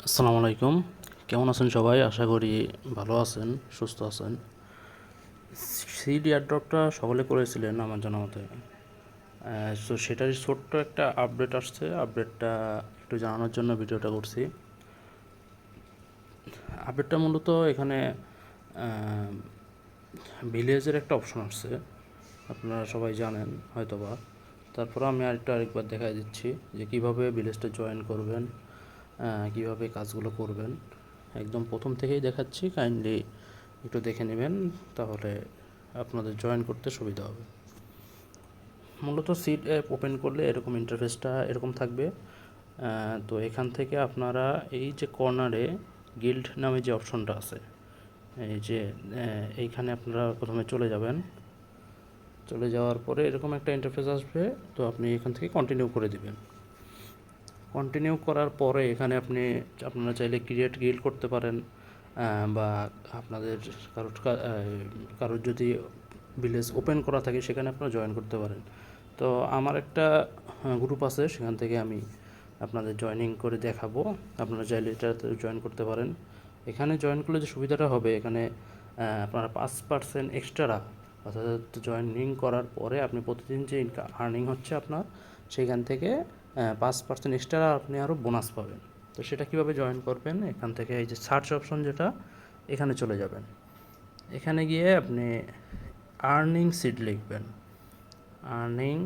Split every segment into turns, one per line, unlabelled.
আসসালামু আলাইকুম। কেমন আছেন সবাই? আশা করি ভালো আছেন, সুস্থ আছেন। সিডি এয়ারড্রপটা সকলে করেছিলেন আমার জানা মতে। সো সেটারই ছোট্ট একটা আপডেট আসছে। আপডেটটা একটু জানানোর জন্য ভিডিওটা করছি। আপডেটটা মূলত এখানে ভিলেজের একটা অপশন আসছে, আপনারা সবাই জানেন হয়তোবা। তারপর আমি আরেকবার দেখাই দিচ্ছি যে কীভাবে ভিলেজটা জয়েন করবেন, কীভাবে কাজগুলো করবেন। একদম প্রথম থেকেই দেখাচ্ছি, কাইন্ডলি একটু দেখে নেবেন, তাহলে আপনাদের জয়েন করতে সুবিধা হবে। মূলত সিড অ্যাপ ওপেন করলে এরকম ইন্টারফেসটা এরকম থাকবে। তো এখান থেকে আপনারা এই যে কর্নারে গিল্ড নামে যে অপশনটা আছে, এই যে এইখানে আপনারা প্রথমে চলে যাবেন। চলে যাওয়ার পরে এরকম একটা ইন্টারফেস আসবে, তো আপনি এখান থেকে কন্টিনিউ করে দিবেন। কন্টিনিউ করার পরে এখানে আপনারা চাইলে ক্রিয়েট গিল্ড করতে পারেন, বা আপনাদের কারোর যদি ভিলেজ ওপেন করা থাকে সেখানে আপনারা জয়েন করতে পারেন। তো আমার একটা গ্রুপ আছে, সেখান থেকে আমি আপনাদের জয়েনিং করে দেখাবো। আপনারা চাইলে এটাতে জয়েন করতে পারেন। এখানে জয়েন করলে যে সুবিধাটা হবে, এখানে আপনারা 5% এক্সট্রা, অর্থাৎ জয়েনিং করার পরে আপনি প্রতিদিন যে আর্নিং হচ্ছে আপনার, সেখান থেকে 5% এক্সট্রা আপনি আরও বোনাস পাবেন। তো সেটা কীভাবে জয়েন করবেন, এখান থেকে এই যে সার্চ অপশন যেটা, এখানে চলে যাবেন। এখানে গিয়ে আপনি আর্নিং সিড লিখবেন। আর্নিং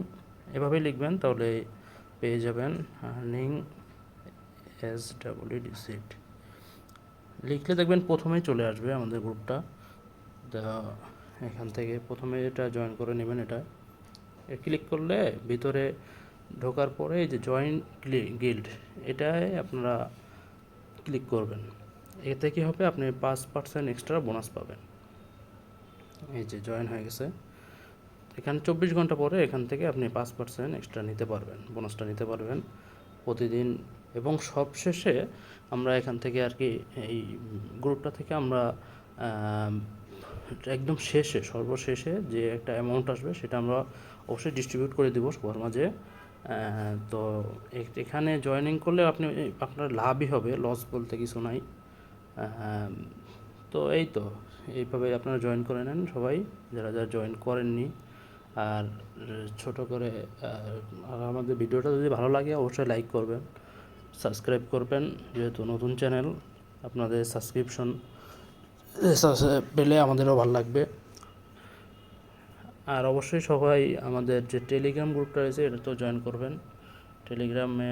এভাবেই লিখবেন, তাহলে পেয়ে যাবেন আর্নিং SWD সিড। লিখলে দেখবেন প্রথমেই চলে আসবে আমাদের গ্রুপটা। তো এখান থেকে প্রথমে এটা জয়েন করে নেবেন। এটা ক্লিক করলে ভিতরে ঢোকার পরে এই যে জয়েন গিল্ড, এটায় আপনারা ক্লিক করবেন। এতে কী হবে, আপনি 5% এক্সট্রা বোনাস পাবেন। এই যে জয়েন হয়ে গেছে। এখানে 24 ঘন্টা পরে এখান থেকে আপনি 5% এক্সট্রা নিতে পারবেন, বোনাসটা নিতে পারবেন প্রতিদিন। এবং সবশেষে আমরা এখান থেকে আর কি এই গ্রুপটা থেকে আমরা একদম সর্বশেষে যে একটা অ্যামাউন্ট আসবে, সেটা আমরা অবশ্যই ডিস্ট্রিবিউট করে দেবো সবার মাঝে। তো এখানে জয়েনিং করলে আপনার লাভই হবে, লস বলতে কিছু নাই। তো এইভাবে আপনারা জয়েন করে নেন সবাই, যারা যারা জয়েন করেননি। আর ছোট করে আর আমাদের ভিডিওটা যদি ভালো লাগে অবশ্যই লাইক করবেন, সাবস্ক্রাইব করবেন, যেহেতু নতুন চ্যানেল। আপনাদের সাবস্ক্রিপশন পেলে আমাদেরও ভালো লাগবে। আর অবশ্যই সবাই আমাদের যে টেলিগ্রাম গ্রুপটা রয়েছে এটাতেও জয়েন করবেন। টেলিগ্রামে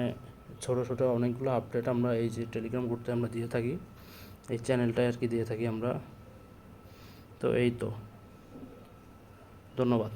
ছোটো ছোটো অনেকগুলো আপডেট আমরা এই যে টেলিগ্রাম গ্রুপতে আমরা দিয়ে থাকি, এই চ্যানেলটায় আর কি দিয়ে থাকি আমরা। তো ধন্যবাদ।